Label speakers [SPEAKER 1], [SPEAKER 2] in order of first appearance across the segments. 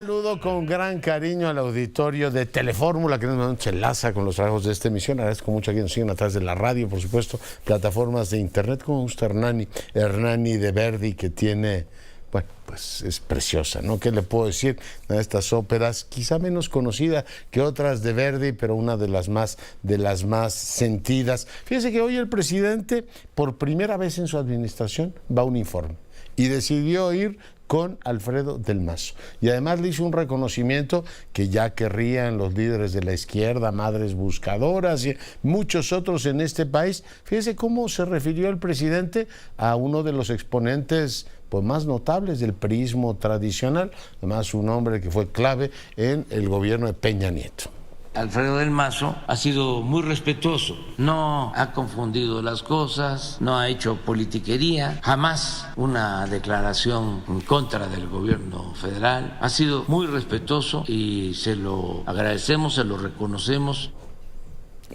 [SPEAKER 1] Saludo con gran cariño al auditorio de Telefórmula, que se enlaza con los trabajos de esta emisión. Agradezco mucho a quienes nos siguen a través de la radio, por supuesto, plataformas de internet, como gusta Hernani de Verdi, que tiene, bueno, pues es preciosa, ¿no? ¿Qué le puedo decir? Una de estas óperas, quizá menos conocida que otras de Verdi, pero una de las más sentidas. Fíjese que hoy el presidente, por primera vez en su administración, va uniforme y decidió ir con Alfredo del Mazo. Y además le hizo un reconocimiento que ya querrían los líderes de la izquierda, madres buscadoras y muchos otros en este país. Fíjese cómo se refirió el presidente a uno de los exponentes pues más notables del priismo tradicional, además un hombre que fue clave en el gobierno de Peña Nieto.
[SPEAKER 2] Alfredo del Mazo ha sido muy respetuoso, no ha confundido las cosas, no ha hecho politiquería, jamás una declaración en contra del gobierno federal, ha sido muy respetuoso y se lo agradecemos, se lo reconocemos.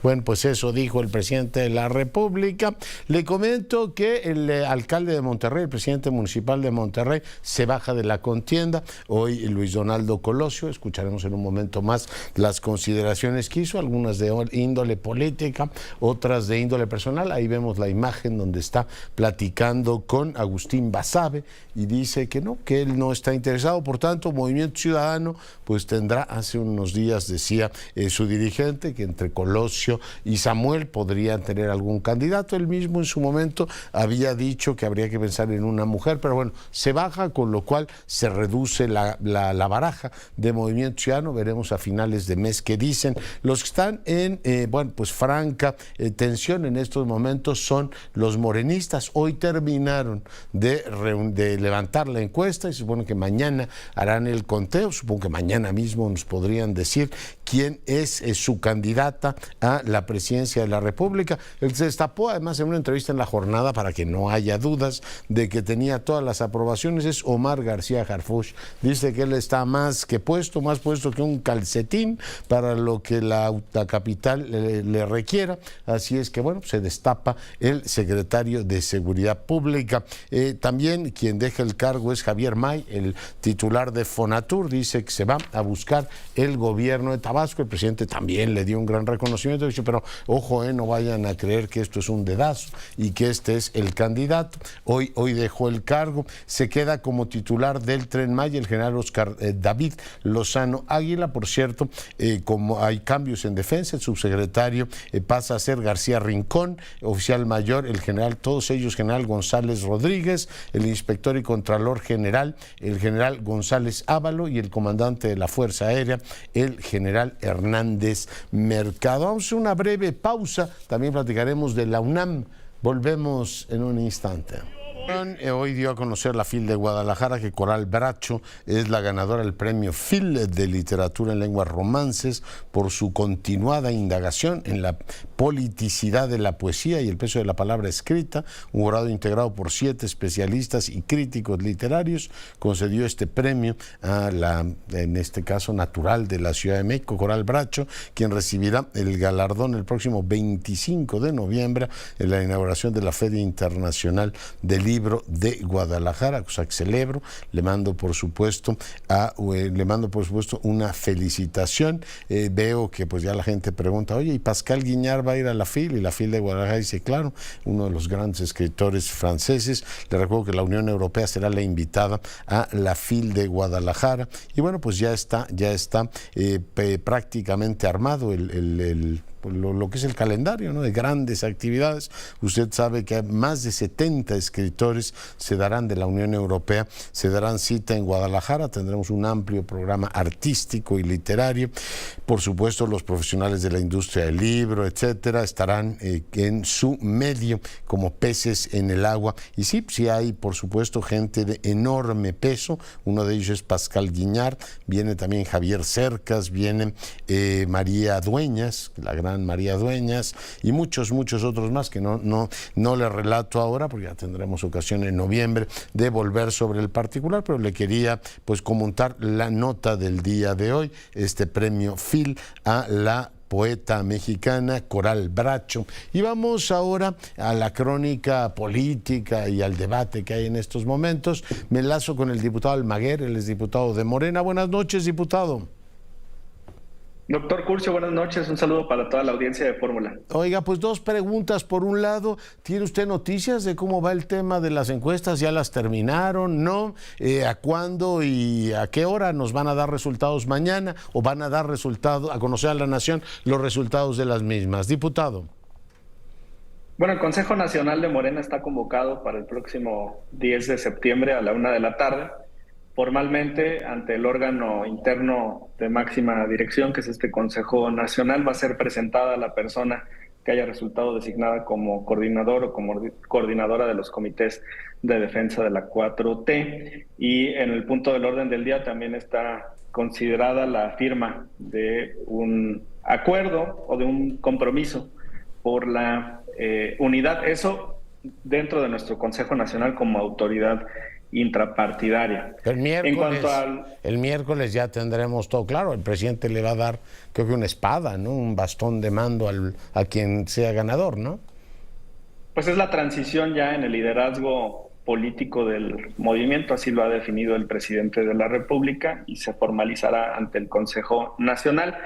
[SPEAKER 1] Bueno, pues eso dijo el presidente de la República. Le comento que el alcalde de Monterrey, el presidente municipal de Monterrey, se baja de la contienda. Hoy Luis Donaldo Colosio, escucharemos en un momento más las consideraciones que hizo, algunas de índole política, otras de índole personal. Ahí vemos la imagen donde está platicando con Agustín Basabe y dice que no, que él no está interesado. Por tanto, Movimiento Ciudadano pues tendrá, hace unos días decía su dirigente, que entre Colosio y Samuel podrían tener algún candidato. Él mismo en su momento había dicho que habría que pensar en una mujer, pero bueno, se baja, con lo cual se reduce la baraja de Movimiento Ciudadano. Veremos a finales de mes qué dicen. Los que están en bueno, pues franca tensión en estos momentos son los morenistas. Hoy terminaron de levantar la encuesta y se supone que mañana harán el conteo. Supongo que mañana mismo nos podrían decir quién es su candidata a la presidencia de la República. Él se destapó además en una entrevista en La Jornada, para que no haya dudas de que tenía todas las aprobaciones, es Omar García Harfuch. Dice que él está más puesto que un calcetín para lo que la capital le requiera. Así es que bueno, se destapa el secretario de Seguridad Pública. También quien deja el cargo es Javier May, el titular de Fonatur. Dice que se va a buscar el gobierno de Tabasco. El presidente también le dio un gran reconocimiento. Dice, pero ojo, no vayan a creer que esto es un dedazo y que este es el candidato. Hoy dejó el cargo. Se queda como titular del Tren Maya el general Oscar David Lozano Águila. Por cierto, como hay cambios en defensa, el subsecretario pasa a ser García Rincón, oficial mayor el general, todos ellos general González Rodríguez, el inspector y contralor general el general González Ávalo y el comandante de la Fuerza Aérea el general Hernández Mercado. Vamos a una breve pausa, también platicaremos de la UNAM. Volvemos en un instante. Hoy dio a conocer la FIL de Guadalajara que Coral Bracho es la ganadora del premio FIL de Literatura en Lenguas Romances por su continuada indagación en la politicidad de la poesía y el peso de la palabra escrita. Un jurado integrado por 7 especialistas y críticos literarios concedió este premio a la, en este caso, natural de la Ciudad de México, Coral Bracho, quien recibirá el galardón el próximo 25 de noviembre en la inauguración de la Feria Internacional del Libro de Guadalajara, cosa que celebro. Le mando por supuesto una felicitación. Veo que pues ya la gente pregunta, oye, ¿y Pascal Guiñar va a ir a la FIL? Y la FIL de Guadalajara dice, claro, uno de los grandes escritores franceses. Le recuerdo que la Unión Europea será la invitada a la FIL de Guadalajara. Y bueno, pues ya está prácticamente armado lo que es el calendario, ¿no?, de grandes actividades. Usted sabe que más de 70 escritores se darán de la Unión Europea, se darán cita en Guadalajara. Tendremos un amplio programa artístico y literario. Por supuesto, los profesionales de la industria del libro, etcétera, estarán en su medio como peces en el agua. Y sí hay, por supuesto, gente de enorme peso. Uno de ellos es Pascal Guiñar, viene también Javier Cercas, viene María Dueñas, la gran María Dueñas, y muchos otros más que no le relato ahora, porque ya tendremos ocasión en noviembre de volver sobre el particular, pero le quería pues comentar la nota del día de hoy, este premio FIL a la poeta mexicana Coral Bracho. Y vamos ahora a la crónica política y al debate que hay en estos momentos. Me enlazo con el diputado Almaguer, él es diputado de Morena. Buenas noches, diputado.
[SPEAKER 3] Doctor Curcio, buenas noches. Un saludo para toda la audiencia de Fórmula.
[SPEAKER 1] Oiga, pues dos preguntas. Por un lado, ¿tiene usted noticias de cómo va el tema de las encuestas? ¿Ya las terminaron? ¿No? ¿A cuándo y a qué hora nos van a dar resultados mañana? ¿O van a dar resultados, a conocer a la nación los resultados de las mismas? Diputado.
[SPEAKER 3] Bueno, el Consejo Nacional de Morena está convocado para el próximo 10 de septiembre a la 1 de la tarde. Formalmente, ante el órgano interno de máxima dirección, que es este Consejo Nacional, va a ser presentada la persona que haya resultado designada como coordinador o como coordinadora de los comités de defensa de la 4T. Y en el punto del orden del día también está considerada la firma de un acuerdo o de un compromiso por la unidad, eso dentro de nuestro Consejo Nacional como autoridad intrapartidaria.
[SPEAKER 1] El miércoles ya tendremos todo claro. El presidente le va a dar, creo que una espada, ¿no? Un bastón de mando a quien sea ganador, ¿no?
[SPEAKER 3] Pues es la transición ya en el liderazgo político del movimiento, así lo ha definido el presidente de la República y se formalizará ante el Consejo Nacional.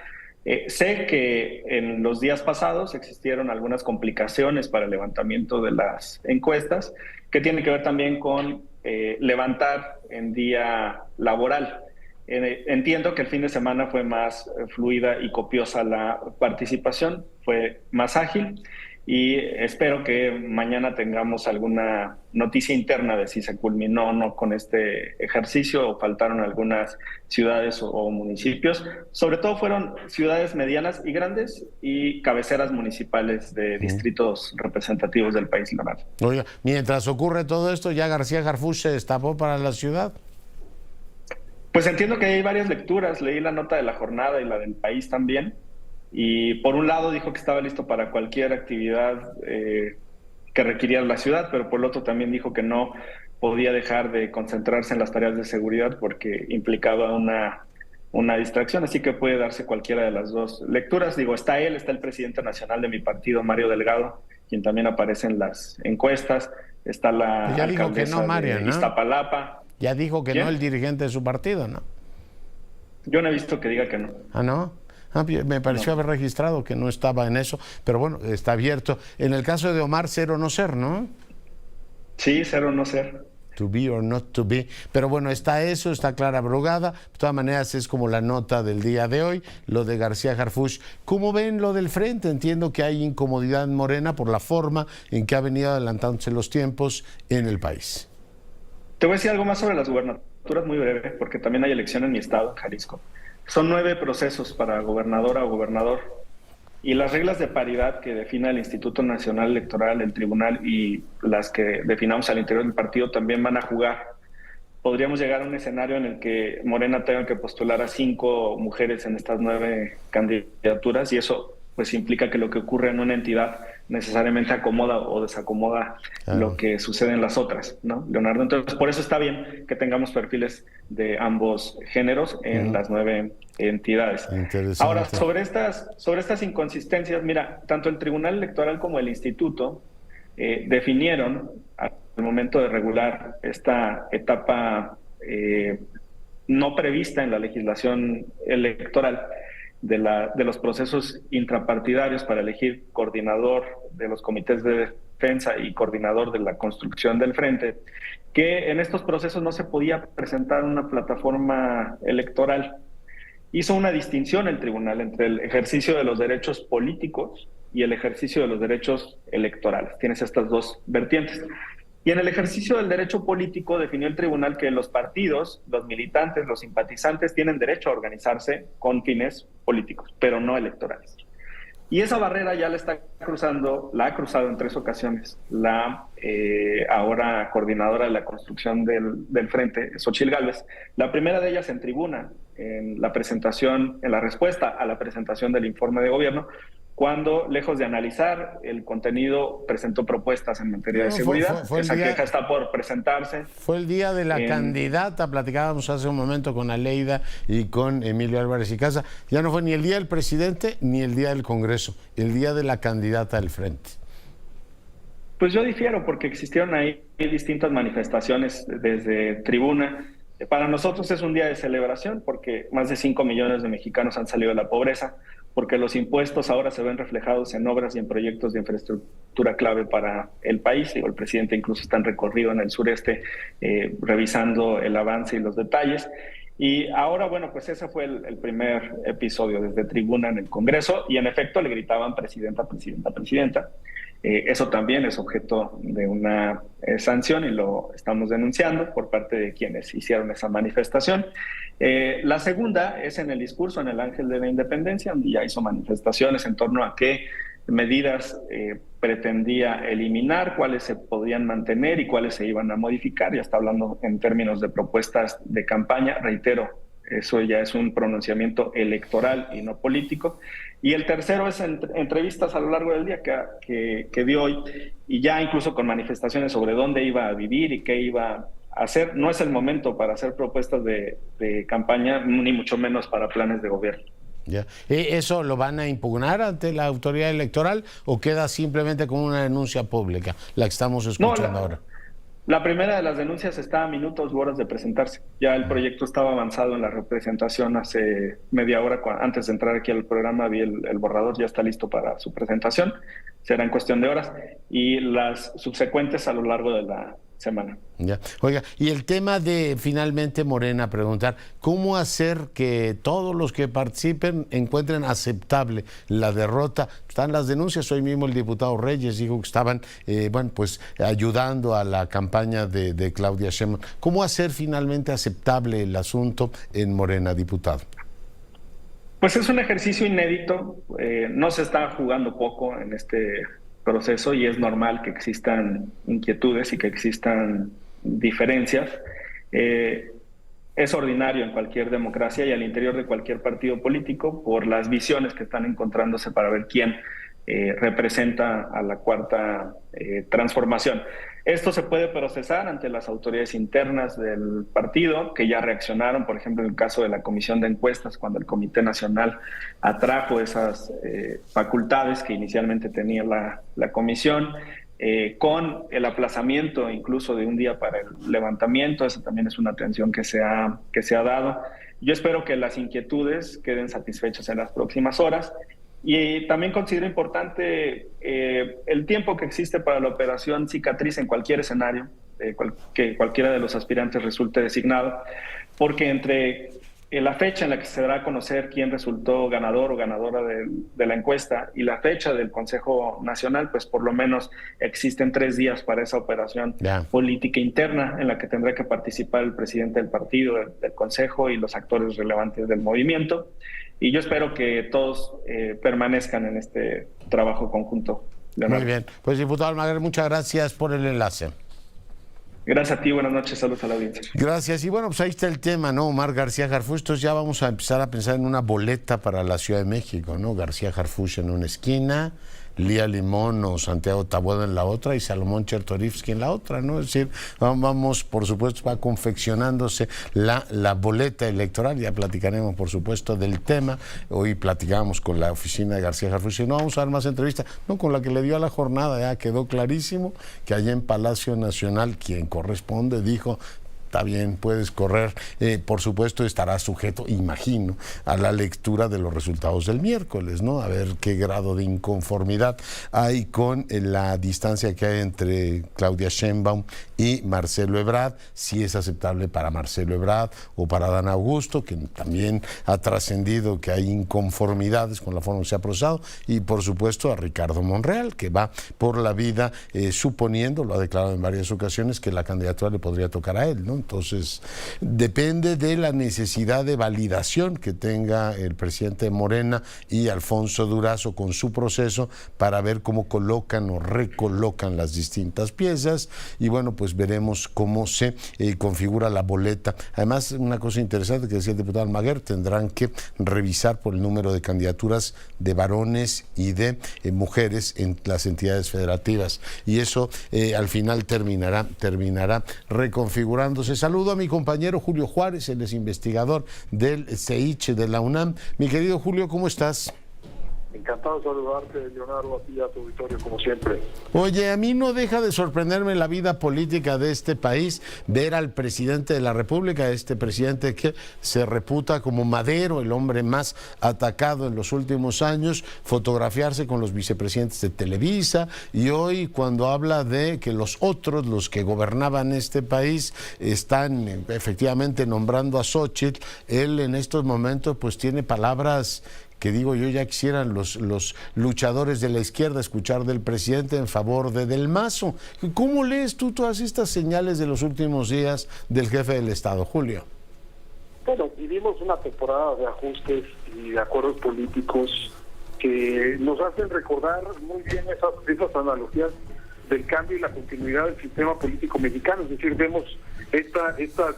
[SPEAKER 3] Sé que en los días pasados existieron algunas complicaciones para el levantamiento de las encuestas, que tienen que ver también con levantar en día laboral. Entiendo que el fin de semana fue más fluida y copiosa la participación, fue más ágil y espero que mañana tengamos alguna noticia interna de si se culminó o no con este ejercicio o faltaron algunas ciudades o municipios. Sobre todo fueron ciudades medianas y grandes y cabeceras municipales de distritos representativos del país, Leonardo.
[SPEAKER 1] Oiga, mientras ocurre todo esto, ¿ya García Harfuch se destapó para la ciudad?
[SPEAKER 3] Pues entiendo que hay varias lecturas. Leí la nota de La Jornada y la del País también. Y por un lado dijo que estaba listo para cualquier actividad que requiriera la ciudad, pero por el otro también dijo que no podía dejar de concentrarse en las tareas de seguridad porque implicaba una distracción, así que puede darse cualquiera de las dos lecturas. Digo, está él, está el presidente nacional de mi partido, Mario Delgado, quien también aparece en las encuestas, está la
[SPEAKER 1] ya dijo que no, Mario,
[SPEAKER 3] de
[SPEAKER 1] ¿no?
[SPEAKER 3] Iztapalapa.
[SPEAKER 1] Ya dijo que
[SPEAKER 3] ¿Quién?
[SPEAKER 1] no el dirigente de su partido, ¿no?
[SPEAKER 3] Yo no he visto que diga que no.
[SPEAKER 1] ¿Ah, no? Me pareció haber registrado que no estaba en eso, pero bueno, está abierto. En el caso de Omar, ser o no ser, ¿no?
[SPEAKER 3] Sí, ser o no ser.
[SPEAKER 1] To be or not to be. Pero bueno, está eso, está Clara Brugada. De todas maneras, es como la nota del día de hoy, lo de García Harfuch. ¿Cómo ven lo del frente? Entiendo que hay incomodidad en Morena por la forma en que ha venido adelantándose los tiempos en el país.
[SPEAKER 3] Te voy a decir algo más sobre las gubernaturas muy breve, porque también hay elección en mi estado, en Jalisco. Son 9 procesos para gobernadora o gobernador y las reglas de paridad que define el Instituto Nacional Electoral, el tribunal y las que definamos al interior del partido también van a jugar. Podríamos llegar a un escenario en el que Morena tenga que postular a 5 mujeres en estas 9 candidaturas y eso pues implica que lo que ocurre en una entidad necesariamente acomoda o desacomoda lo que sucede en las otras, ¿no, Leonardo? Entonces, por eso está bien que tengamos perfiles de ambos géneros en las 9 entidades. Ahora, sobre estas inconsistencias, mira, tanto el Tribunal Electoral como el Instituto definieron al momento de regular esta etapa no prevista en la legislación electoral de los procesos intrapartidarios para elegir coordinador de los comités de defensa y coordinador de la construcción del frente, que en estos procesos no se podía presentar una plataforma electoral. Hizo una distinción el tribunal entre el ejercicio de los derechos políticos y el ejercicio de los derechos electorales. Tienes estas dos vertientes. Y en el ejercicio del derecho político definió el tribunal que los partidos, los militantes, los simpatizantes tienen derecho a organizarse con fines políticos, pero no electorales. Y esa barrera ya la ha cruzado en 3 ocasiones la ahora coordinadora de la construcción del frente, Xochitl Gálvez. La primera de ellas en tribuna, en la respuesta a la presentación del informe de gobierno, cuando, lejos de analizar el contenido, presentó propuestas en materia de seguridad. Esa queja está por presentarse.
[SPEAKER 1] Fue el día de la candidata, platicábamos hace un momento con Aleida y con Emilio Álvarez y Casa. Ya no fue ni el día del presidente ni el día del Congreso, el día de la candidata del Frente.
[SPEAKER 3] Pues yo difiero, porque existieron ahí distintas manifestaciones desde tribuna. Para nosotros es un día de celebración porque más de 5 millones de mexicanos han salido de la pobreza, porque los impuestos ahora se ven reflejados en obras y en proyectos de infraestructura clave para el país. Digo, el presidente incluso está en recorrido en el sureste revisando el avance y los detalles. Y ahora, bueno, pues ese fue el primer episodio desde tribuna en el Congreso, y en efecto le gritaban presidenta, presidenta, presidenta. Eso también es objeto de una sanción y lo estamos denunciando por parte de quienes hicieron esa manifestación. La segunda es en el discurso en el Ángel de la Independencia, donde ya hizo manifestaciones en torno a qué medidas pretendía eliminar, cuáles se podían mantener y cuáles se iban a modificar. Ya está hablando en términos de propuestas de campaña, reitero. Eso ya es un pronunciamiento electoral y no político. Y el tercero es entrevistas a lo largo del día que dio hoy, y ya incluso con manifestaciones sobre dónde iba a vivir y qué iba a hacer. No es el momento para hacer propuestas de campaña, ni mucho menos para planes de gobierno.
[SPEAKER 1] Ya. ¿Eso lo van a impugnar ante la autoridad electoral o queda simplemente como una denuncia pública, la que estamos escuchando ahora?
[SPEAKER 3] La primera de las denuncias está a minutos u horas de presentarse. Ya el proyecto estaba avanzado en la representación hace media hora. Antes de entrar aquí al programa vi el borrador, ya está listo para su presentación. Será en cuestión de horas. Y las subsecuentes a lo largo de la semana.
[SPEAKER 1] Ya. Oiga, y el tema de finalmente Morena, preguntar, ¿cómo hacer que todos los que participen encuentren aceptable la derrota? Están las denuncias, hoy mismo el diputado Reyes dijo que estaban pues ayudando a la campaña de Claudia Sheinbaum. ¿Cómo hacer finalmente aceptable el asunto en Morena, diputado?
[SPEAKER 3] Pues es un ejercicio inédito, no se está jugando poco en este proceso y es normal que existan inquietudes y que existan diferencias. Es ordinario en cualquier democracia y al interior de cualquier partido político por las visiones que están encontrándose para ver quién representa a la cuarta transformación. Esto se puede procesar ante las autoridades internas del partido, que ya reaccionaron, por ejemplo, en el caso de la Comisión de Encuestas, cuando el Comité Nacional atrajo esas facultades que inicialmente tenía la comisión, con el aplazamiento incluso de un día para el levantamiento. Esa también es una atención que se ha dado. Yo espero que las inquietudes queden satisfechas en las próximas horas. Y también considero importante el tiempo que existe para la operación cicatriz en cualquier escenario, que cualquiera de los aspirantes resulte designado, porque entre la fecha en la que se dará a conocer quién resultó ganador o ganadora de la encuesta y la fecha del Consejo Nacional, pues por lo menos existen 3 días para esa operación política interna en la que tendrá que participar el presidente del partido, del Consejo y los actores relevantes del movimiento. Y yo espero que todos permanezcan en este trabajo conjunto.
[SPEAKER 1] Leonardo. Muy bien. Pues, diputado Almaguer, muchas gracias por el enlace.
[SPEAKER 3] Gracias a ti, buenas noches, saludos a la audiencia.
[SPEAKER 1] Gracias. Y bueno, pues ahí está el tema, ¿no? Omar García Harfuch. Entonces ya vamos a empezar a pensar en una boleta para la Ciudad de México, ¿no? García Harfuch en una esquina, Lía Limón o Santiago Taboada en la otra y Salomón Chertorivsky en la otra, ¿no? Es decir, vamos, por supuesto, va confeccionándose la boleta electoral. Ya platicaremos, por supuesto, del tema. Hoy platicábamos con la oficina de García Harfuch y no vamos a dar más entrevistas. No, con la que le dio a la jornada ya quedó clarísimo que allá en Palacio Nacional quien corresponde dijo: está bien, puedes correr. Por supuesto, estará sujeto, imagino, a la lectura de los resultados del miércoles, ¿no? A ver qué grado de inconformidad hay con la distancia que hay entre Claudia Sheinbaum y Marcelo Ebrard, si es aceptable para Marcelo Ebrard o para Adán Augusto, que también ha trascendido que hay inconformidades con la forma en que se ha procesado, y por supuesto a Ricardo Monreal, que va por la vida suponiendo, lo ha declarado en varias ocasiones, que la candidatura le podría tocar a él, ¿no? Entonces, depende de la necesidad de validación que tenga el presidente Morena y Alfonso Durazo con su proceso para ver cómo colocan o recolocan las distintas piezas y bueno, pues veremos cómo se configura la boleta. Además, una cosa interesante que decía el diputado Almaguer, tendrán que revisar por el número de candidaturas de varones y de mujeres en las entidades federativas y eso al final terminará reconfigurándose. Saludo a mi compañero Julio Juárez, él es investigador del CEICH de la UNAM. Mi querido Julio, ¿cómo estás?
[SPEAKER 4] Encantado de saludarte, Leonardo, a ti y a tu auditorio, como siempre.
[SPEAKER 1] Oye, a mí no deja de sorprenderme la vida política de este país, ver al presidente de la República, este presidente que se reputa como Madero, el hombre más atacado en los últimos años, fotografiarse con los vicepresidentes de Televisa, y hoy cuando habla de que los otros, los que gobernaban este país, están efectivamente nombrando a Xóchitl, él en estos momentos pues tiene palabras que digo yo ya quisieran los luchadores de la izquierda escuchar del presidente en favor de Del Mazo. ¿Cómo lees tú todas estas señales de los últimos días del jefe del Estado, Julio?
[SPEAKER 4] Bueno, vivimos una temporada de ajustes y de acuerdos políticos que nos hacen recordar muy bien esas analogías del cambio y la continuidad del sistema político mexicano. Es decir, vemos estas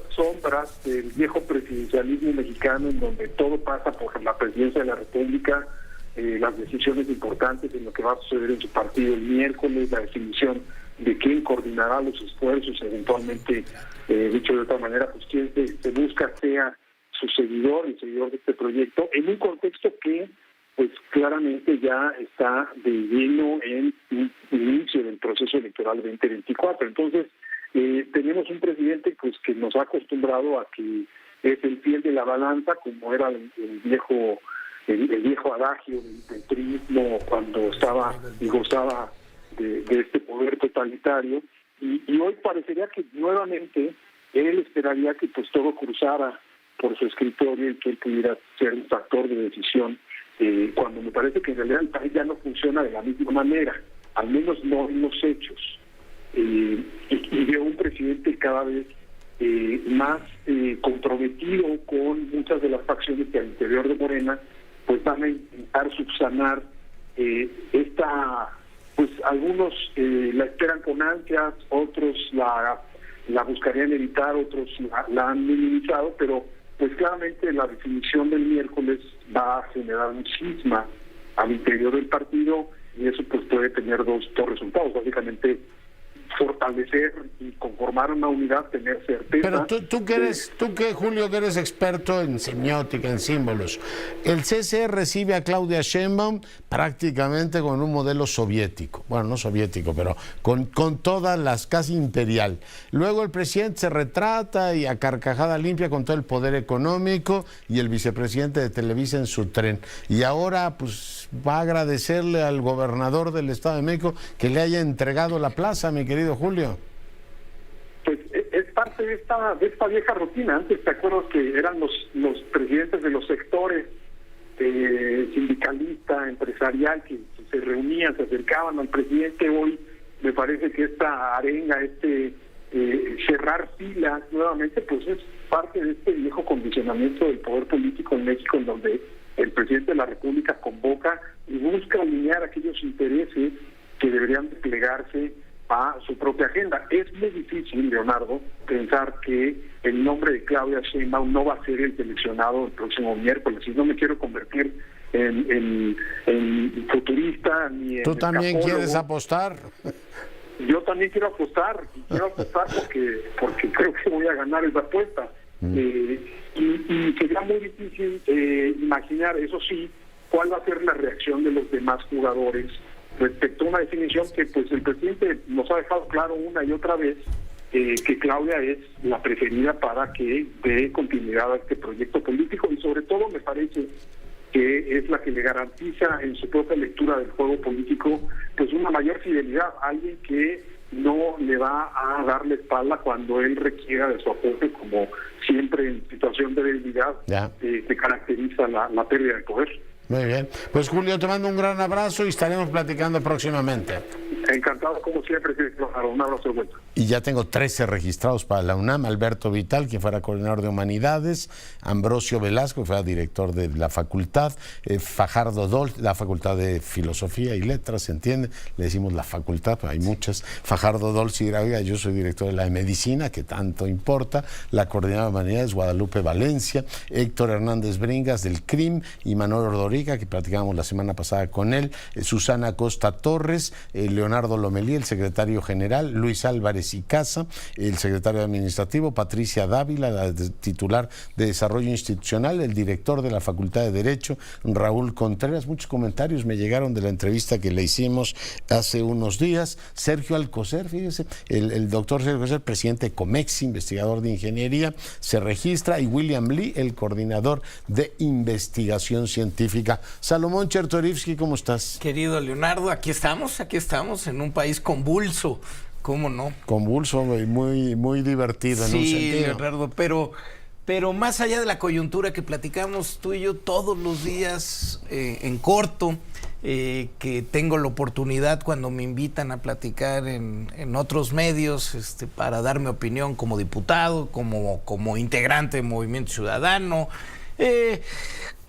[SPEAKER 4] sombras del viejo presidencialismo mexicano en donde todo pasa por la presidencia de la República, las decisiones importantes en lo que va a suceder en su partido el miércoles, la definición de quién coordinará los esfuerzos, eventualmente, dicho de otra manera, pues quién se busca sea su seguidor, el seguidor de este proyecto, en un contexto que pues claramente ya está de lleno en un inicio del proceso electoral 2024. Entonces, tenemos un presidente pues que nos ha acostumbrado a que es el fiel de la balanza, como era el viejo adagio del priismo cuando estaba y gozaba de este poder totalitario, y hoy parecería que nuevamente él esperaría que pues todo cruzara por su escritorio y que él pudiera ser un factor de decisión, cuando me parece que en realidad el país ya no funciona de la misma manera, al menos no en los hechos. Y veo un presidente cada vez más comprometido con muchas de las facciones que al interior de Morena pues van a intentar subsanar pues algunos la esperan con ansias, otros la buscarían evitar, otros la han minimizado, pero pues claramente la definición del miércoles va a generar un cisma al interior del partido y eso pues puede tener dos resultados, básicamente fortalecer y conformar una unidad, tener certeza.
[SPEAKER 1] Pero tú que Julio, que eres experto en semiótica, en símbolos, el CCE recibe a Claudia Sheinbaum prácticamente con un modelo soviético, bueno, no soviético, pero con todas las, casi imperial. Luego el presidente se retrata y a carcajada limpia con todo el poder económico y el vicepresidente de Televisa en su tren. Y ahora pues va a agradecerle al gobernador del Estado de México que le haya entregado la plaza, mi querido Julio.
[SPEAKER 4] Pues es parte de esta vieja rutina. Antes, ¿te acuerdas que eran los presidentes de los sectores sindicalista, empresarial, que se reunían, se acercaban al presidente? Hoy me parece que esta arenga, cerrar filas nuevamente, pues es parte de este viejo condicionamiento del poder político en México, en donde el presidente de la República convoca y busca alinear aquellos intereses que deberían desplegarse a su propia agenda. Es muy difícil, Leonardo, pensar que el nombre de Claudia Sheinbaum no va a ser el seleccionado el próximo miércoles, y no me quiero convertir en futurista ni en...
[SPEAKER 1] ¿Tú también quieres apostar?
[SPEAKER 4] Yo también quiero apostar, porque creo que voy a ganar esa apuesta. Y sería muy difícil imaginar, eso sí, cuál va a ser la reacción de los demás jugadores respecto a una definición que pues el presidente nos ha dejado claro una y otra vez, que Claudia es la preferida para que dé continuidad a este proyecto político, y sobre todo me parece que es la que le garantiza en su propia lectura del juego político pues una mayor fidelidad, alguien que no le va a dar la espalda cuando él requiera de su apoyo, como siempre en situación de debilidad que caracteriza la pérdida de poder.
[SPEAKER 1] Muy bien. Pues Julio, te mando un gran abrazo y estaremos platicando próximamente.
[SPEAKER 4] Encantado como siempre, un abrazo de vuelta.
[SPEAKER 1] Y ya tengo 13 registrados para la UNAM: Alberto Vital, quien fuera coordinador de Humanidades; Ambrosio Velasco, que fuera director de la facultad; Fajardo Dol, la Facultad de Filosofía y Letras, ¿se entiende? Le decimos la facultad, pero hay muchas. Fajardo Dol, yo soy director de la de Medicina, que tanto importa; la coordinadora de Humanidades, Guadalupe Valencia; Héctor Hernández Bringas, del CRIM; y Manuel Ordorica, que platicábamos la semana pasada con él; Susana Costa Torres; Leonardo Lomelí, el secretario general; Luis Álvarez y Casa, el secretario administrativo; Patricia Dávila, la titular de Desarrollo Institucional; el director de la Facultad de Derecho, Raúl Contreras. Muchos comentarios me llegaron de la entrevista que le hicimos hace unos días. Sergio Alcocer, fíjese, el doctor Sergio Alcocer, presidente de Comex, investigador de ingeniería, se registra; y William Lee, el coordinador de investigación científica. Salomón Chertorivsky, ¿cómo estás?
[SPEAKER 5] Querido Leonardo, aquí estamos en un país convulso. ¿Cómo no?
[SPEAKER 1] Convulso y muy divertido en un sentido.
[SPEAKER 5] Sí, Leonardo, pero más allá de la coyuntura que platicamos tú y yo todos los días en corto, que tengo la oportunidad cuando me invitan a platicar en otros medios para dar mi opinión como diputado, como integrante de Movimiento Ciudadano.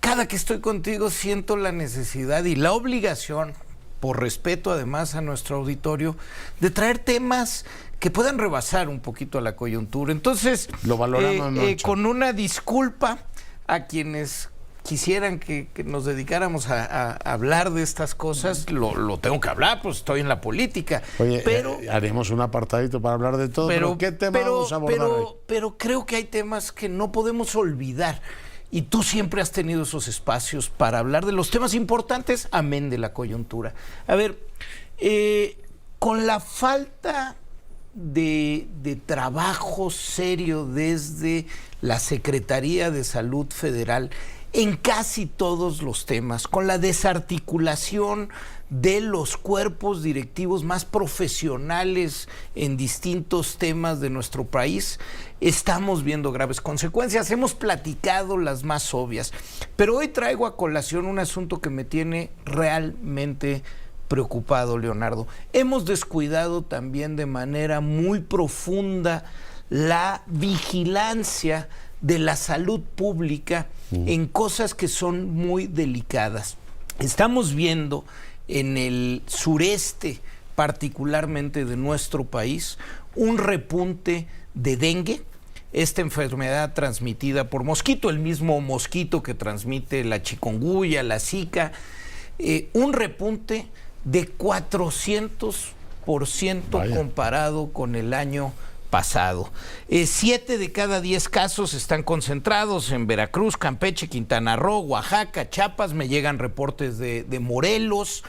[SPEAKER 5] Cada que estoy contigo siento la necesidad y la obligación, por respeto además a nuestro auditorio, de traer temas que puedan rebasar un poquito la coyuntura. Entonces,
[SPEAKER 1] lo valoramos mucho.
[SPEAKER 5] Con una disculpa a quienes quisieran que nos dedicáramos a hablar de estas cosas, lo tengo que hablar, pues estoy en la política.
[SPEAKER 1] Oye, pero haremos un apartadito para hablar de todo, pero ¿qué tema vamos a abordar hoy?
[SPEAKER 5] Pero creo que hay temas que no podemos olvidar. Y tú siempre has tenido esos espacios para hablar de los temas importantes, amén de la coyuntura. A ver, con la falta de trabajo serio desde la Secretaría de Salud Federal en casi todos los temas, con la desarticulación de los cuerpos directivos más profesionales en distintos temas de nuestro país, estamos viendo graves consecuencias. Hemos platicado las más obvias, pero hoy traigo a colación un asunto que me tiene realmente preocupado, Leonardo. Hemos descuidado también de manera muy profunda la vigilancia de la salud pública en cosas que son muy delicadas. Estamos viendo en el sureste, particularmente de nuestro país, un repunte de dengue, esta enfermedad transmitida por mosquito, el mismo mosquito que transmite la chikungunya, la zika, un repunte de 400% comparado con el año pasado. 7 de cada 10 casos están concentrados en Veracruz, Campeche, Quintana Roo, Oaxaca, Chiapas. Me llegan reportes de Morelos.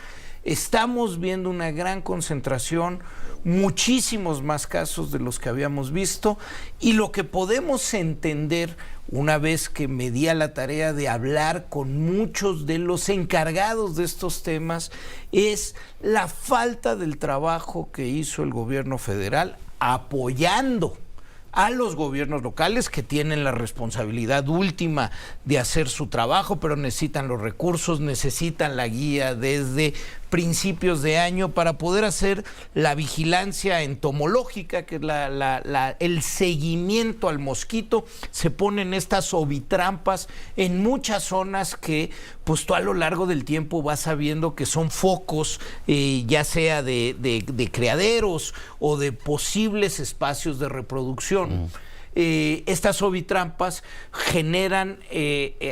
[SPEAKER 5] Estamos viendo una gran concentración, muchísimos más casos de los que habíamos visto, y lo que podemos entender, una vez que me di a la tarea de hablar con muchos de los encargados de estos temas, es la falta del trabajo que hizo el gobierno federal apoyando a los gobiernos locales, que tienen la responsabilidad última de hacer su trabajo, pero necesitan los recursos, necesitan la guía desde principios de año para poder hacer la vigilancia entomológica, que es el seguimiento al mosquito. Se ponen estas ovitrampas en muchas zonas que pues tú a lo largo del tiempo vas sabiendo que son focos, ya sea de criaderos o de posibles espacios de reproducción. Estas ovitrampas generan,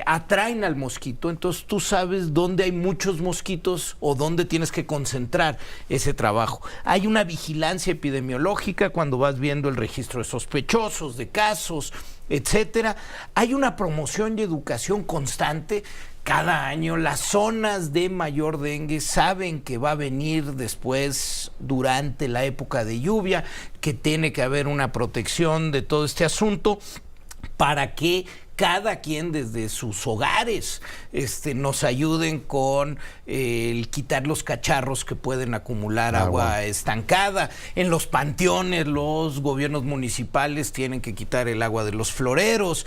[SPEAKER 5] atraen al mosquito, entonces tú sabes dónde hay muchos mosquitos o dónde tienes que concentrar ese trabajo. Hay una vigilancia epidemiológica cuando vas viendo el registro de sospechosos, de casos, etcétera. Hay una promoción y educación constante. Cada año las zonas de mayor dengue saben que va a venir después, durante la época de lluvia, que tiene que haber una protección de todo este asunto para que cada quien desde sus hogares nos ayuden con el quitar los cacharros que pueden acumular agua estancada. En los panteones los gobiernos municipales tienen que quitar el agua de los floreros,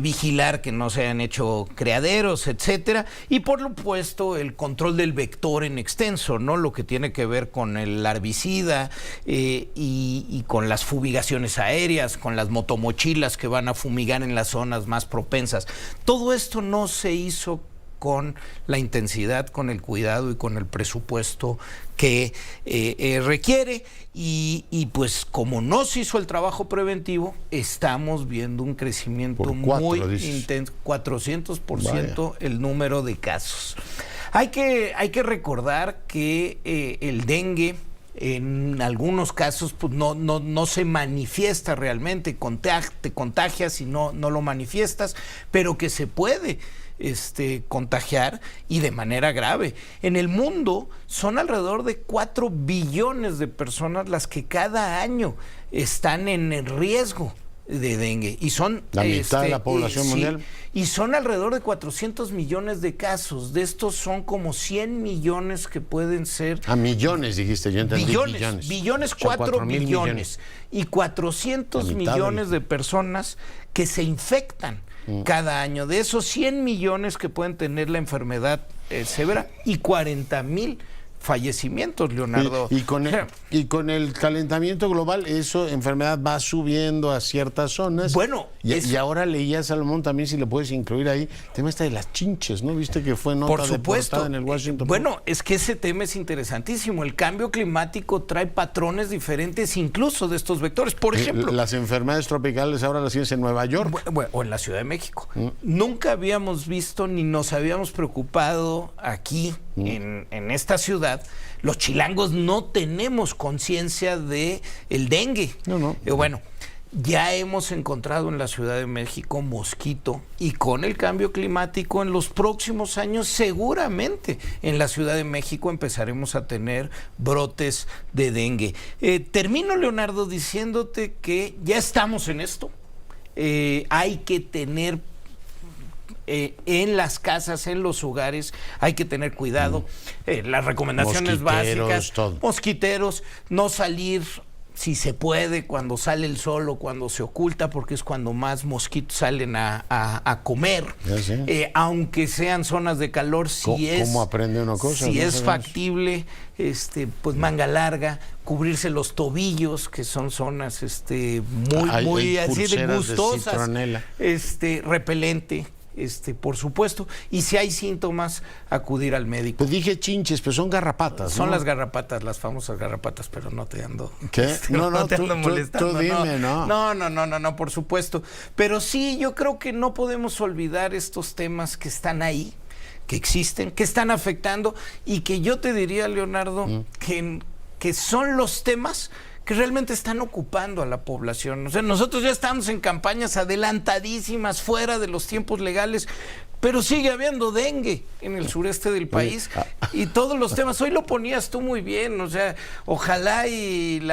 [SPEAKER 5] vigilar que no se hayan hecho criaderos, etcétera, y por supuesto el control del vector en extenso, ¿no? Lo que tiene que ver con el herbicida y con las fumigaciones aéreas, con las motomochilas que van a fumigar en las zonas más propensas. Todo esto no se hizo con la intensidad, con el cuidado y con el presupuesto que requiere, y pues como no se hizo el trabajo preventivo, estamos viendo un crecimiento muy intenso, 400% el número de casos. Hay que recordar que el dengue en algunos casos pues no se manifiesta realmente, te contagias y no lo manifiestas, pero que se puede contagiar, y de manera grave. En el mundo son alrededor de 4 billones de personas las que cada año están en el riesgo de dengue, y son
[SPEAKER 1] la mitad de la población mundial.
[SPEAKER 5] Y son alrededor de 400 millones de casos. De estos son como 100 millones que pueden ser...
[SPEAKER 1] millones dijiste, yo entendí
[SPEAKER 5] billones, 4 billones. Y 400 millones de personas que se infectan cada año. De esos 100 millones que pueden tener la enfermedad severa, y 40,000 fallecimientos, Leonardo.
[SPEAKER 1] Y con el calentamiento global, esa enfermedad va subiendo a ciertas zonas.
[SPEAKER 5] Bueno,
[SPEAKER 1] y ahora leía, Salomón, también, si le puedes incluir ahí, el tema de las chinches, ¿no? Viste que fue nota de portada en el Washington Post.
[SPEAKER 5] Bueno, es que ese tema es interesantísimo. El cambio climático trae patrones diferentes incluso de estos vectores. Por ejemplo,
[SPEAKER 1] las enfermedades tropicales ahora las tienes en Nueva York.
[SPEAKER 5] O en la Ciudad de México. Nunca habíamos visto ni nos habíamos preocupado aquí en esta ciudad. Los chilangos no tenemos conciencia de el dengue.
[SPEAKER 1] No.
[SPEAKER 5] Bueno, ya hemos encontrado en la Ciudad de México mosquito, y con el cambio climático en los próximos años seguramente en la Ciudad de México empezaremos a tener brotes de dengue. Termino, Leonardo, diciéndote que ya estamos en esto. Hay que tener en las casas, en los hogares, hay que tener cuidado. Las recomendaciones básicas, mosquiteros, no salir si se puede cuando sale el sol o cuando se oculta, porque es cuando más mosquitos salen a comer. Aunque sean zonas de calor,
[SPEAKER 1] ¿Cómo aprende una cosa?
[SPEAKER 5] Si es factible, pues manga larga, cubrirse los tobillos, que son zonas muy así de gustosas, repelente. Por supuesto, y si hay síntomas, acudir al médico.
[SPEAKER 1] Pues dije chinches, pero son garrapatas,
[SPEAKER 5] Son
[SPEAKER 1] ¿no?
[SPEAKER 5] las garrapatas, las famosas garrapatas, pero no te ando...
[SPEAKER 1] ¿Qué?
[SPEAKER 5] No te ando molestando.
[SPEAKER 1] Tú dime, ¿no?
[SPEAKER 5] No, por supuesto. Pero sí, yo creo que no podemos olvidar estos temas que están ahí, que existen, que están afectando, y que yo te diría, Leonardo, que son los temas que realmente están ocupando a la población. O sea, nosotros ya estamos en campañas adelantadísimas, fuera de los tiempos legales, pero sigue habiendo dengue en el sureste del país, y todos los temas. Hoy lo ponías tú muy bien, o sea, ojalá y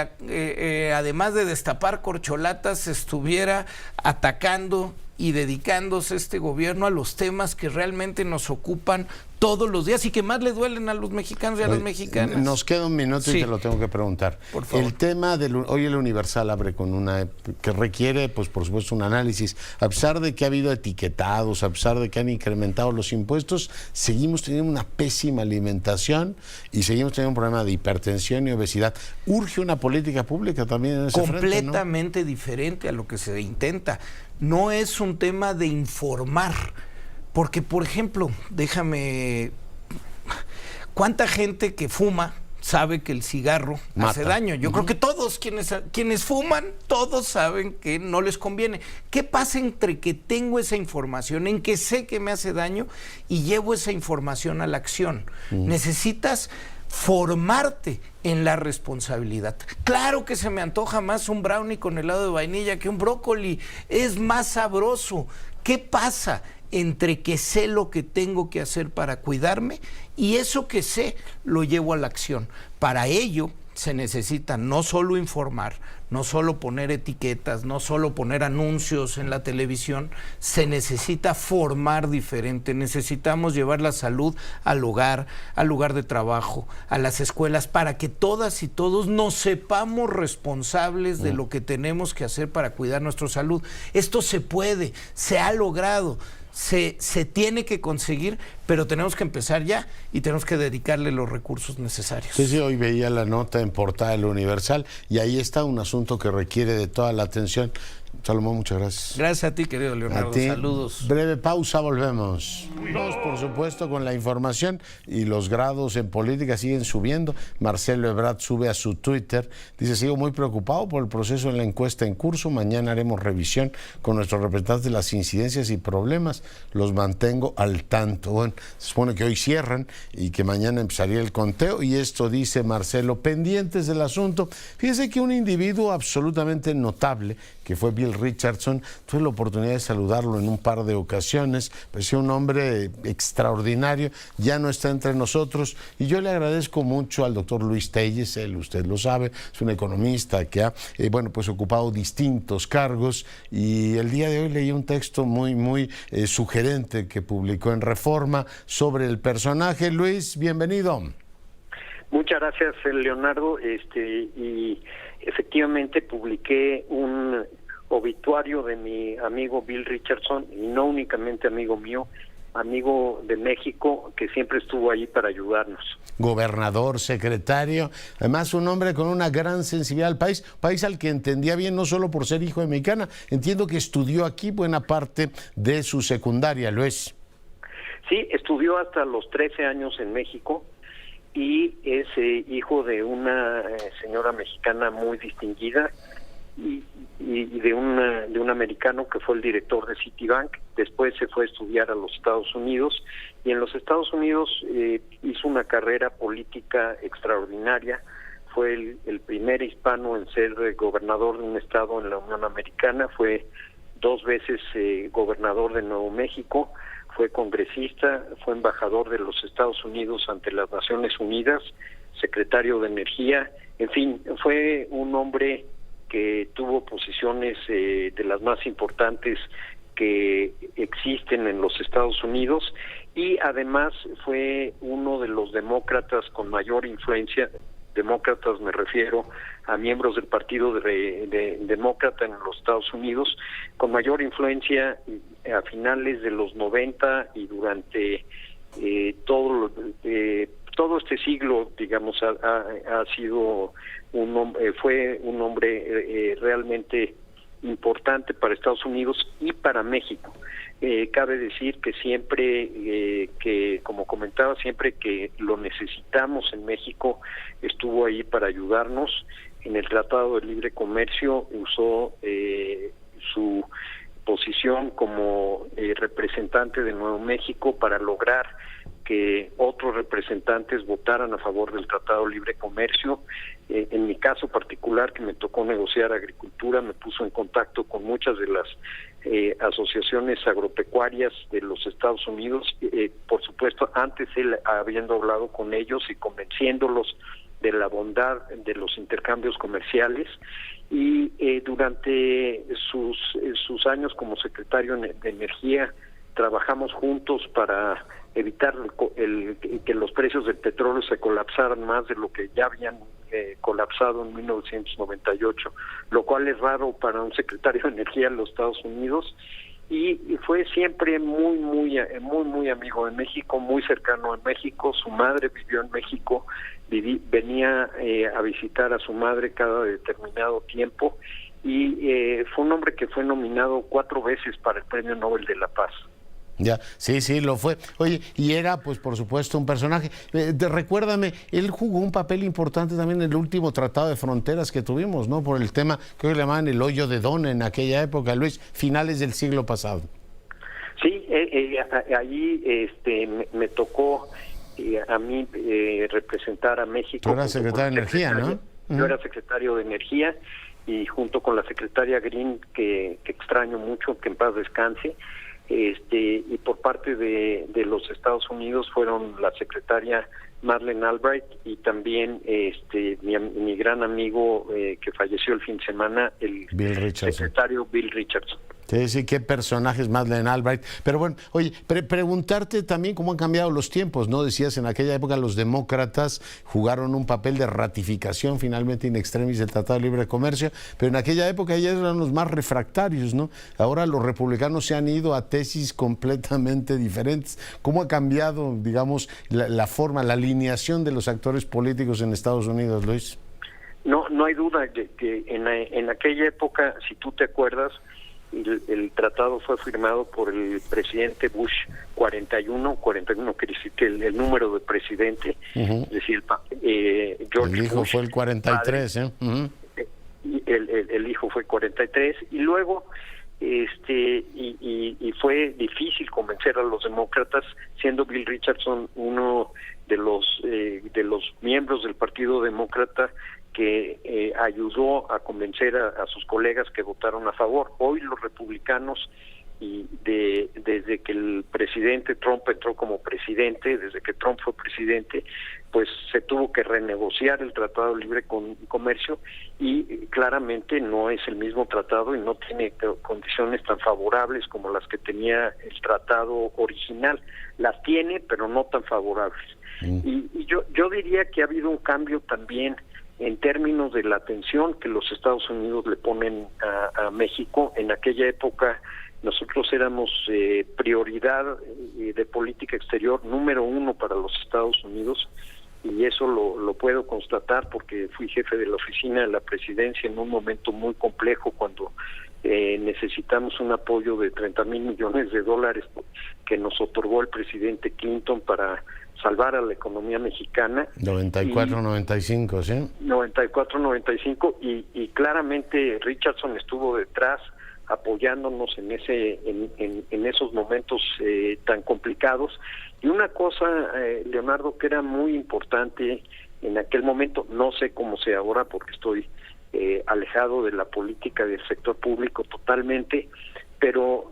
[SPEAKER 5] además de destapar corcholatas, estuviera atacando y dedicándose este gobierno a los temas que realmente nos ocupan todos los días y que más le duelen a los mexicanos y a las mexicanas.
[SPEAKER 1] Nos queda un minuto y te lo tengo que preguntar.
[SPEAKER 5] Por favor.
[SPEAKER 1] El tema hoy el Universal abre con una que requiere, pues por supuesto, un análisis. A pesar de que ha habido etiquetados, a pesar de que han incrementado los impuestos, seguimos teniendo una pésima alimentación y seguimos teniendo un problema de hipertensión y obesidad. Urge una política pública también en ese frente, ¿no?
[SPEAKER 5] Completamente diferente a lo que se intenta. No es un tema de informar, porque, por ejemplo, ¿cuánta gente que fuma sabe que el cigarro hace daño? Yo creo que todos quienes fuman, todos saben que no les conviene. ¿Qué pasa entre que tengo esa información, en que sé que me hace daño y llevo esa información a la acción? Necesitas formarte en la responsabilidad. Claro que se me antoja más un brownie con helado de vainilla que un brócoli, es más sabroso. ¿Qué pasa entre que sé lo que tengo que hacer para cuidarme y eso que sé lo llevo a la acción? Para ello se necesita no solo informar, no solo poner etiquetas, no solo poner anuncios en la televisión, se necesita formar diferente. Necesitamos llevar la salud al hogar de trabajo, a las escuelas, para que todas y todos nos sepamos responsables de lo que tenemos que hacer para cuidar nuestra salud. Esto se puede, se ha logrado. Se tiene que conseguir, pero tenemos que empezar ya y tenemos que dedicarle los recursos necesarios.
[SPEAKER 1] Sí, hoy veía la nota en portada del Universal y ahí está un asunto que requiere de toda la atención. Salomón, muchas gracias.
[SPEAKER 5] Gracias a ti, querido Leonardo.
[SPEAKER 1] A ti.
[SPEAKER 5] Saludos.
[SPEAKER 1] Breve pausa, volvemos. Vamos, por supuesto, con la información, y los grados en política siguen subiendo. Marcelo Ebrard sube a su Twitter, dice: sigo muy preocupado por el proceso en la encuesta en curso. Mañana haremos revisión con nuestros representantes de las incidencias y problemas. Los mantengo al tanto. Bueno, se supone que hoy cierran y que mañana empezaría el conteo, y esto dice Marcelo: pendientes del asunto. Fíjese que un individuo absolutamente notable, que fue Bill Richardson, tuve la oportunidad de saludarlo en un par de ocasiones, parecía un hombre extraordinario, ya no está entre nosotros, y yo le agradezco mucho al doctor Luis Telles. Él, usted lo sabe, es un economista que ha ocupado distintos cargos, y el día de hoy leí un texto muy sugerente que publicó en Reforma sobre el personaje. Luis, bienvenido.
[SPEAKER 6] Muchas gracias, Leonardo. Y efectivamente publiqué un obituario de mi amigo Bill Richardson, y no únicamente amigo mío, amigo de México, que siempre estuvo ahí para ayudarnos.
[SPEAKER 1] Gobernador, secretario, además un hombre con una gran sensibilidad al país al que entendía bien, no solo por ser hijo de mexicana. Entiendo que estudió aquí buena parte de su secundaria, Luis.
[SPEAKER 6] Sí, estudió hasta los 13 años en México, y es hijo de una señora mexicana muy distinguida y de un americano que fue el director de Citibank. Después se fue a estudiar a los Estados Unidos, y en los Estados Unidos hizo una carrera política extraordinaria. Fue el primer hispano en ser gobernador de un estado en la Unión Americana. Fue 2 veces gobernador de Nuevo México. Fue congresista, fue embajador de los Estados Unidos ante las Naciones Unidas, secretario de Energía. En fin, fue un hombre que tuvo posiciones de las más importantes que existen en los Estados Unidos, y además fue uno de los demócratas con mayor influencia. Demócratas me refiero a miembros del Partido Demócrata en los Estados Unidos, con mayor influencia a finales de los 90 y durante todo este siglo, digamos, ha sido fue un hombre realmente importante para Estados Unidos y para México. Cabe decir que siempre, como comentaba, siempre que lo necesitamos en México, estuvo ahí para ayudarnos. En el Tratado de Libre Comercio usó su posición como representante de Nuevo México para lograr que otros representantes votaran a favor del Tratado de Libre Comercio. En mi caso particular, que me tocó negociar agricultura, me puso en contacto con muchas de las asociaciones agropecuarias de los Estados Unidos, por supuesto antes él habiendo hablado con ellos y convenciéndolos de la bondad de los intercambios comerciales. Y durante sus años como secretario de Energía trabajamos juntos para evitar que los precios del petróleo se colapsaran más de lo que ya habían colapsado en 1998, lo cual es raro para un secretario de Energía en los Estados Unidos, y fue siempre muy amigo de México, muy cercano a México. Su madre vivió en México, venía a visitar a su madre cada determinado tiempo, y fue un hombre que fue nominado 4 veces para el Premio Nobel de la Paz.
[SPEAKER 1] Ya, sí, lo fue. Oye, y era, pues, por supuesto, un personaje. Recuérdame, él jugó un papel importante también en el último Tratado de Fronteras que tuvimos, ¿no? Por el tema que hoy le llamaban el hoyo de Dona en aquella época, Luis, finales del siglo pasado.
[SPEAKER 6] Sí, allí me tocó a mí representar a México.
[SPEAKER 1] Tú eras secretario de Energía, ¿no?
[SPEAKER 6] Yo era secretario de Energía, y junto con la secretaria Green, que extraño mucho, que en paz descanse, y por parte de los Estados Unidos fueron la secretaria Madeleine Albright y también mi gran amigo que falleció el fin de semana, el secretario Bill Richardson.
[SPEAKER 1] Sí, sí, qué personajes, Madeleine Albright. Pero bueno, oye, preguntarte también cómo han cambiado los tiempos, ¿no? Decías, en aquella época los demócratas jugaron un papel de ratificación finalmente in extremis del Tratado de Libre Comercio, pero en aquella época ellos eran los más refractarios, ¿no? Ahora los republicanos se han ido a tesis completamente diferentes. ¿Cómo ha cambiado, digamos, la forma, la alineación de los actores políticos en Estados Unidos, Luis?
[SPEAKER 6] No hay duda que en aquella época, si tú te acuerdas, el tratado fue firmado por el presidente Bush 41 quiere decir que el número de presidente, es decir, George
[SPEAKER 1] el hijo
[SPEAKER 6] Bush,
[SPEAKER 1] fue el 43,
[SPEAKER 6] el hijo fue 43, y luego y fue difícil convencer a los demócratas, siendo Bill Richardson uno de los miembros del Partido Demócrata que ayudó a convencer a sus colegas que votaron a favor. Hoy los republicanos, desde que el presidente Trump entró como presidente, desde que Trump fue presidente, pues se tuvo que renegociar el Tratado de Libre Comercio y claramente no es el mismo tratado y no tiene condiciones tan favorables como las que tenía el tratado original. Las tiene, pero no tan favorables. Y yo diría que ha habido un cambio también en términos de la atención que los Estados Unidos le ponen a México. En aquella época nosotros éramos prioridad de política exterior número 1 para los Estados Unidos, y eso lo puedo constatar porque fui jefe de la oficina de la presidencia en un momento muy complejo cuando necesitamos un apoyo de $30,000 millones que nos otorgó el presidente Clinton para salvar a la economía mexicana.
[SPEAKER 1] 94-95, ¿sí?
[SPEAKER 6] 94-95, y claramente Richardson estuvo detrás apoyándonos en esos momentos tan complicados. Y una cosa, Leonardo, que era muy importante en aquel momento, no sé cómo sea ahora porque estoy alejado de la política del sector público totalmente, pero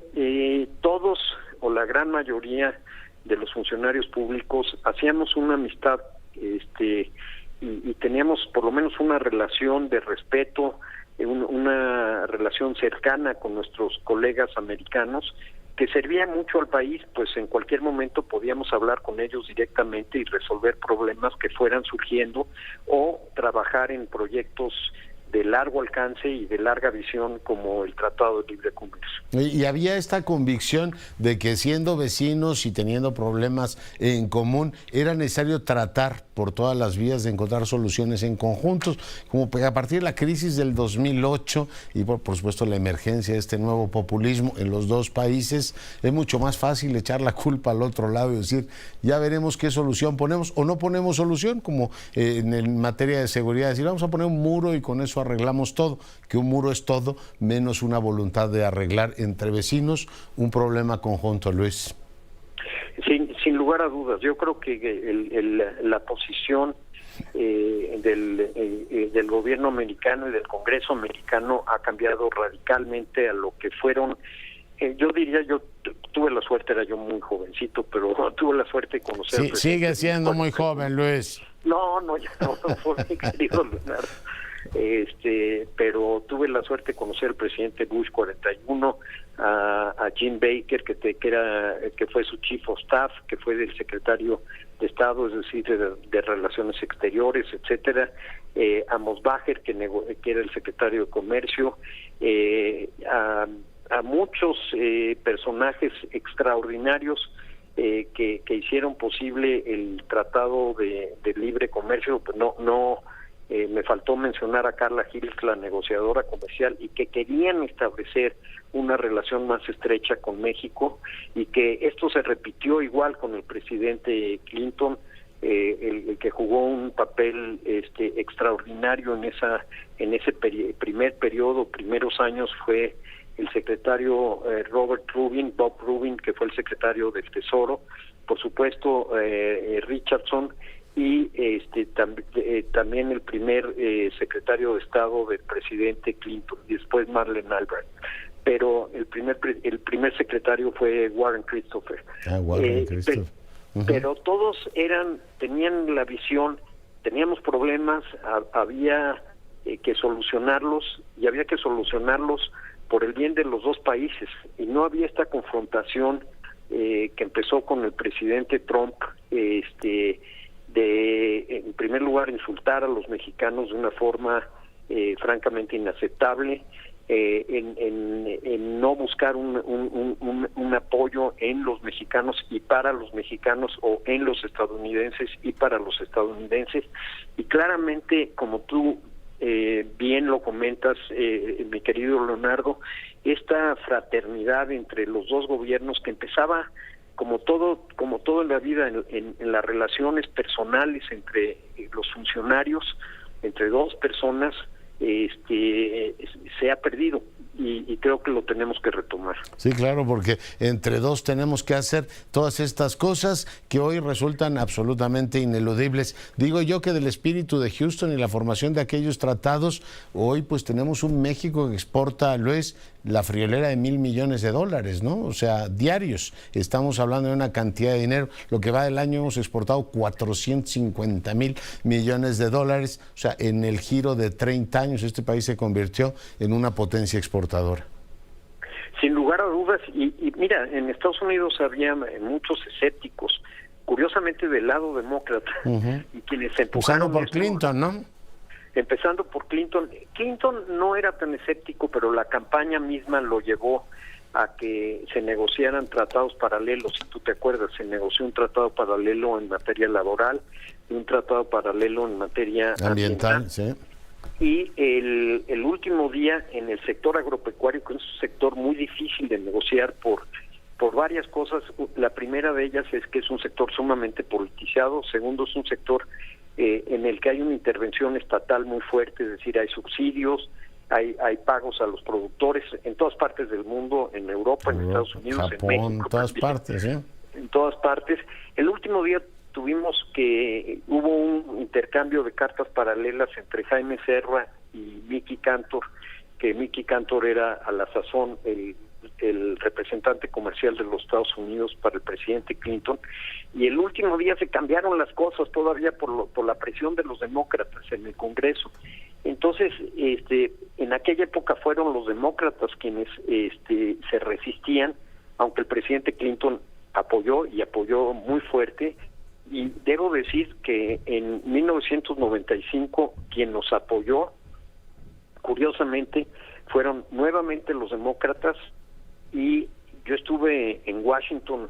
[SPEAKER 6] todos o la gran mayoría de los funcionarios públicos hacíamos una amistad y teníamos por lo menos una relación de respeto, una relación cercana con nuestros colegas americanos que servía mucho al país, pues en cualquier momento podíamos hablar con ellos directamente y resolver problemas que fueran surgiendo o trabajar en proyectos de largo alcance y de larga visión como el Tratado de Libre Comercio.
[SPEAKER 1] Y había esta convicción de que siendo vecinos y teniendo problemas en común, era necesario tratar por todas las vías de encontrar soluciones en conjuntos, como a partir de la crisis del 2008 y por supuesto la emergencia de este nuevo populismo en los dos países, es mucho más fácil echar la culpa al otro lado y decir, ya veremos qué solución ponemos o no ponemos solución, como en materia de seguridad, decir, vamos a poner un muro y con eso arreglamos todo, que un muro es todo, menos una voluntad de arreglar entre vecinos un problema conjunto, Luis.
[SPEAKER 6] Sin lugar a dudas, yo creo que la posición del gobierno americano y del Congreso americano ha cambiado radicalmente a lo que fueron. Yo diría, yo tuve la suerte, era yo muy jovencito, pero tuve la suerte de conocer al presidente.
[SPEAKER 1] Sigue siendo muy joven, Luis.
[SPEAKER 6] No, ya no, fue mi querido Leonardo. Pero tuve la suerte de conocer al presidente Bush 41, a Jim Baker, que fue su chief of staff, que fue del secretario de Estado, es decir, de Relaciones Exteriores, etcétera, a Mosbacher, que era el secretario de Comercio, a muchos personajes extraordinarios que hicieron posible el Tratado de Libre Comercio. Me faltó mencionar a Carla Hills, la negociadora comercial, y que querían establecer una relación más estrecha con México, y que esto se repitió igual con el presidente Clinton, el que jugó un papel extraordinario en ese primer periodo, primeros años, fue el secretario Bob Rubin, que fue el secretario del Tesoro, por supuesto Richardson, y también el primer secretario de Estado del presidente Clinton, y después Madeleine Albright. pero el primer secretario fue Warren Christopher.
[SPEAKER 1] Warren Christopher.
[SPEAKER 6] Pero todos tenían la visión, teníamos problemas, había que solucionarlos, y había que solucionarlos por el bien de los dos países, y no había esta confrontación que empezó con el presidente Trump, de en primer lugar insultar a los mexicanos de una forma francamente inaceptable, en no buscar un apoyo en los mexicanos y para los mexicanos, o en los estadounidenses y para los estadounidenses. Y claramente, como tú bien lo comentas, mi querido Leonardo, esta fraternidad entre los dos gobiernos que empezaba como todo en la vida, en las relaciones personales entre los funcionarios, entre dos personas, se ha perdido, y creo que lo tenemos que retomar.
[SPEAKER 1] Sí, claro, porque entre dos tenemos que hacer todas estas cosas que hoy resultan absolutamente ineludibles. Digo yo que del espíritu de Houston y la formación de aquellos tratados, hoy pues tenemos un México que exporta, Luis, la friolera de $1,000 millones, ¿no? O sea, diarios. Estamos hablando de una cantidad de dinero. Lo que va del año hemos exportado $450,000 millones. O sea, en el giro de 30 años este país se convirtió en una potencia exportadora.
[SPEAKER 6] Sin lugar a dudas, y mira, en Estados Unidos había muchos escépticos, curiosamente del lado demócrata, y quienes empujaron
[SPEAKER 1] por Clinton, ¿no?
[SPEAKER 6] Empezando por Clinton. Clinton no era tan escéptico, pero la campaña misma lo llevó a que se negociaran tratados paralelos. Si tú te acuerdas, se negoció un tratado paralelo en materia laboral y un tratado paralelo en materia ambiental.
[SPEAKER 1] Sí.
[SPEAKER 6] Y el último día en el sector agropecuario, que es un sector muy difícil de negociar por varias cosas. La primera de ellas es que es un sector sumamente politizado. Segundo, es un sector en el que hay una intervención estatal muy fuerte, es decir, hay subsidios, hay pagos a los productores en todas partes del mundo, en Europa, en Estados Unidos,
[SPEAKER 1] Japón,
[SPEAKER 6] en México.
[SPEAKER 1] En todas partes, ¿sí?
[SPEAKER 6] En todas partes. El último día hubo un intercambio de cartas paralelas entre Jaime Serra y Mickey Cantor, que Mickey Cantor era a la sazón el representante comercial de los Estados Unidos para el presidente Clinton, y el último día se cambiaron las cosas todavía por la presión de los demócratas en el Congreso. Entonces, en aquella época fueron los demócratas quienes se resistían, aunque el presidente Clinton apoyó muy fuerte. Y debo decir que en 1995 quien nos apoyó, curiosamente, fueron nuevamente los demócratas, y yo estuve en Washington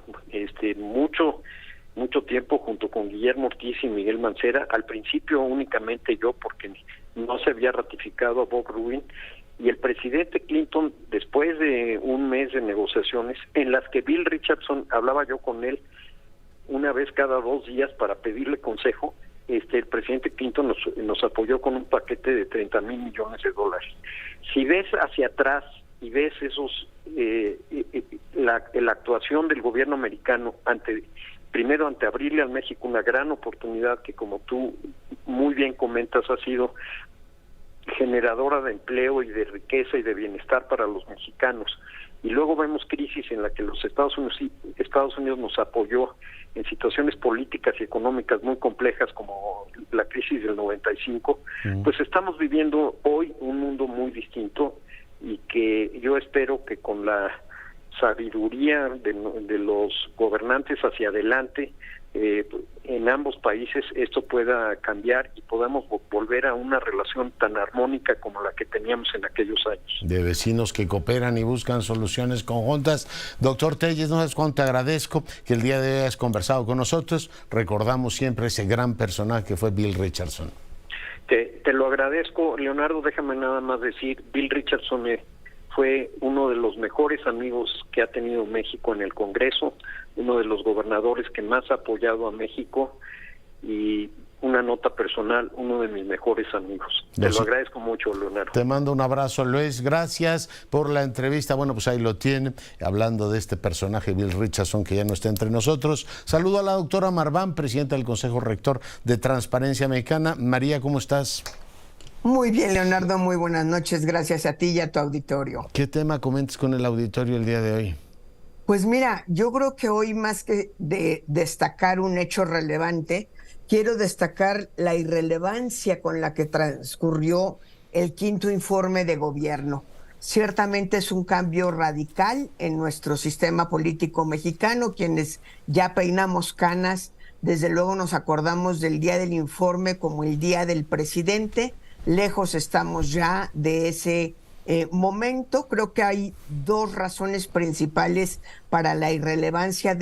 [SPEAKER 6] mucho tiempo junto con Guillermo Ortiz y Miguel Mancera, al principio únicamente yo, porque no se había ratificado a Bob Rubin, y el presidente Clinton, después de un mes de negociaciones en las que Bill Richardson, hablaba yo con él una vez cada 2 días para pedirle consejo, el presidente Clinton nos apoyó con un paquete de $30,000 millones. Si ves hacia atrás y ves la actuación del gobierno americano primero ante abrirle al México una gran oportunidad que, como tú muy bien comentas, ha sido generadora de empleo y de riqueza y de bienestar para los mexicanos, y luego vemos crisis en la que los Estados Unidos nos apoyó en situaciones políticas y económicas muy complejas como la crisis del 95, pues estamos viviendo hoy un mundo muy distinto, y que yo espero que con la sabiduría de los gobernantes hacia adelante en ambos países esto pueda cambiar y podamos volver a una relación tan armónica como la que teníamos en aquellos años.
[SPEAKER 1] De vecinos que cooperan y buscan soluciones conjuntas. Doctor Telles, no sabes cuánto te agradezco que el día de hoy hayas conversado con nosotros. Recordamos siempre ese gran personaje que fue Bill Richardson.
[SPEAKER 6] Te lo agradezco, Leonardo. Déjame nada más decir, Bill Richardson fue uno de los mejores amigos que ha tenido México en el Congreso, uno de los gobernadores que más ha apoyado a México, y una nota personal, uno de mis mejores amigos. Te lo agradezco mucho, Leonardo.
[SPEAKER 1] Te mando un abrazo, Luis. Gracias por la entrevista. Bueno, pues ahí lo tiene, hablando de este personaje, Bill Richardson, que ya no está entre nosotros. Saludo a la doctora Marván, presidenta del Consejo Rector de Transparencia Mexicana. María, ¿cómo estás?
[SPEAKER 7] Muy bien, Leonardo, muy buenas noches. Gracias a ti y a tu auditorio.
[SPEAKER 1] ¿Qué tema comentas con el auditorio el día de hoy?
[SPEAKER 7] Pues mira, yo creo que hoy más que de destacar un hecho relevante, quiero destacar la irrelevancia con la que transcurrió el quinto informe de gobierno. Ciertamente es un cambio radical en nuestro sistema político mexicano. Quienes ya peinamos canas, desde luego nos acordamos del día del informe como el día del presidente. Lejos estamos ya de ese momento. Creo que hay tres razones para la irrelevancia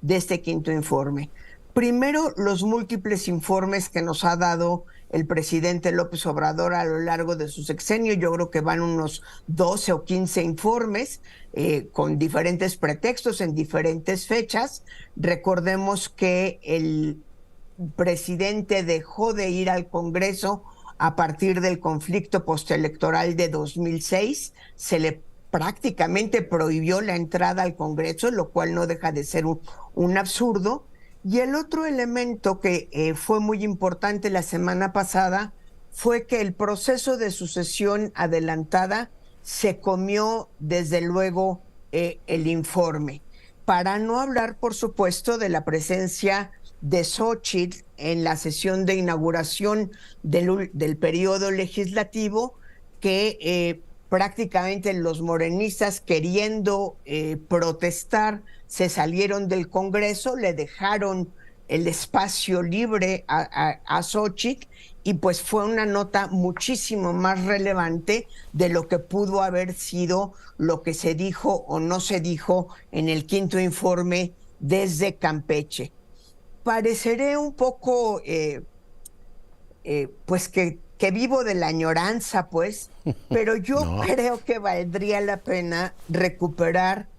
[SPEAKER 7] de este quinto informe. Primero, los múltiples informes que nos ha dado el presidente López Obrador a lo largo de su sexenio. Yo creo que van unos 12 o 15 informes con diferentes pretextos en diferentes fechas. Recordemos que el presidente dejó de ir al Congreso a partir del conflicto postelectoral de 2006, se le prácticamente prohibió la entrada al Congreso, lo cual no deja de ser un absurdo. Y el otro elemento que fue muy importante la semana pasada fue que el proceso de sucesión adelantada se comió desde luego el informe. Para no hablar, por supuesto, de la presencia de Xóchitl en la sesión de inauguración del periodo legislativo, que prácticamente los morenistas, queriendo protestar, se salieron del Congreso, le dejaron el espacio libre a Xóchitl, y pues fue una nota muchísimo más relevante de lo que pudo haber sido lo que se dijo o no se dijo en el quinto informe desde Campeche. Pareceré un poco, pues que vivo de la añoranza, pues, pero yo creo que valdría la pena recuperar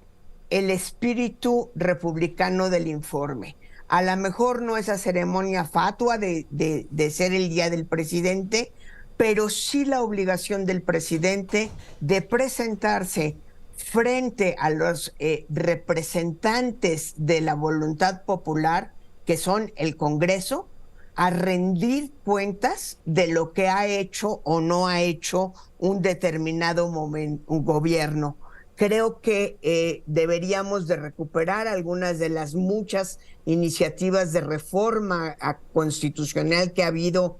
[SPEAKER 7] el espíritu republicano del informe. A lo mejor no esa ceremonia fatua de ser el día del presidente, pero sí la obligación del presidente de presentarse frente a los representantes de la voluntad popular, que son el Congreso, a rendir cuentas de lo que ha hecho o no ha hecho un determinado un gobierno. Creo que deberíamos de recuperar algunas de las muchas iniciativas de reforma constitucional que ha habido,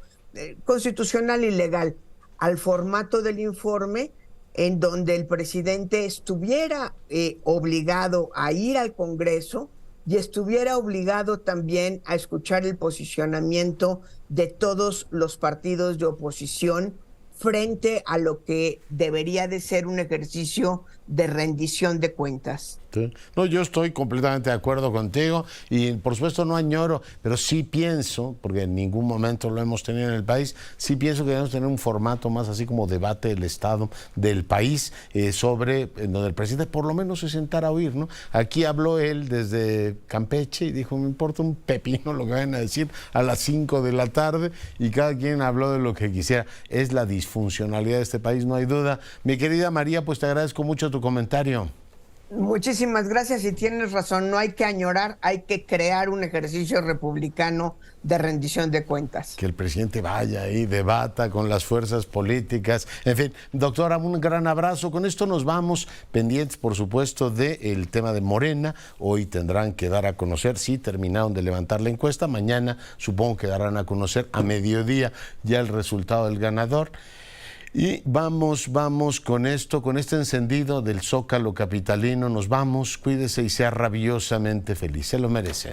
[SPEAKER 7] constitucional y legal, al formato del informe, en donde el presidente estuviera obligado a ir al Congreso y estuviera obligado también a escuchar el posicionamiento de todos los partidos de oposición frente a lo que debería de ser un ejercicio de rendición de cuentas.
[SPEAKER 1] Sí. No, yo estoy completamente de acuerdo contigo y por supuesto no añoro, pero sí pienso, porque en ningún momento lo hemos tenido en el país, sí pienso que debemos tener un formato más así como debate del Estado del país, en donde el presidente por lo menos se sentara a oír, ¿no? Aquí habló él desde Campeche y dijo, me importa un pepino lo que vayan a decir a las 5 de la tarde, y cada quien habló de lo que quisiera. Es la disfuncionalidad de este país, no hay duda. Mi querida María, pues te agradezco mucho tu comentario.
[SPEAKER 7] Muchísimas gracias, y tienes razón, no hay que añorar, hay que crear un ejercicio republicano de rendición de cuentas.
[SPEAKER 1] Que el presidente vaya y debata con las fuerzas políticas. En fin, doctora, un gran abrazo. Con esto nos vamos, pendientes por supuesto del tema de Morena. Hoy tendrán que dar a conocer si terminaron de levantar la encuesta. Mañana supongo que darán a conocer a mediodía ya el resultado del ganador. Y vamos con esto, con este encendido del Zócalo capitalino, nos vamos, cuídese y sea rabiosamente feliz, se lo merece.